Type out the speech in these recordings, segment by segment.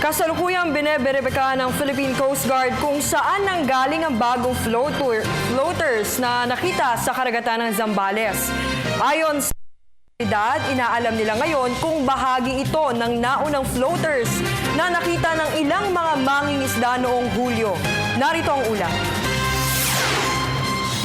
Kasalukuyang bineberipika ng Philippine Coast Guard kung saan nanggaling ang bagong floaters na nakita sa karagatan ng Zambales. Ayon sa otoridad, inaalam nila ngayon kung bahagi ito ng naunang floaters na nakita ng ilang mga mangingisda noong Hulyo. Narito ang ulat.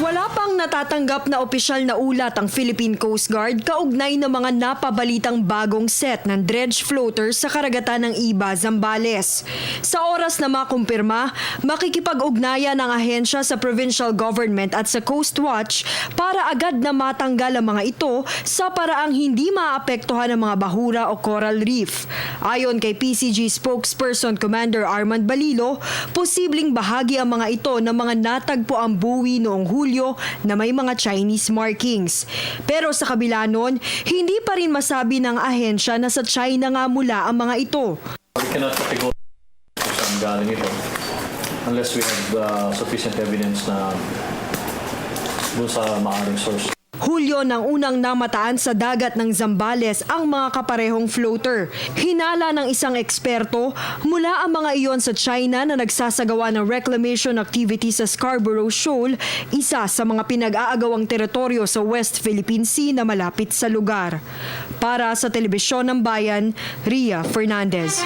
Wala pang natatanggap na opisyal na ulat ang Philippine Coast Guard kaugnay ng mga napabalitang bagong set ng dredge floaters sa karagatan ng Iba, Zambales. Sa oras na makumpirma, makikipag-ugnayan ang ahensya sa provincial government at sa Coast Watch para agad na matanggal ang mga ito sa paraang hindi maapektuhan ang mga bahura o coral reef. Ayon kay PCG spokesperson Commander Armand Balilo, posibleng bahagi ang mga ito ng mga natagpo ang buwi noong Hulyo na may mga Chinese markings. Pero sa kabila nun, hindi pa rin masabi ng ahensya na sa China nga mula ang mga ito. We cannot categorize kung saan galing ito unless we have sufficient evidence na dun sa maaaring source. Hulyo nang unang namataan sa dagat ng Zambales ang mga kaparehong floater. Hinala ng isang eksperto, mula ang mga iyon sa China na nagsasagawa ng reclamation activity sa Scarborough Shoal, isa sa mga pinag-aagawang teritoryo sa West Philippine Sea na malapit sa lugar. Para sa Telebisyon ng Bayan, Ria Fernandez.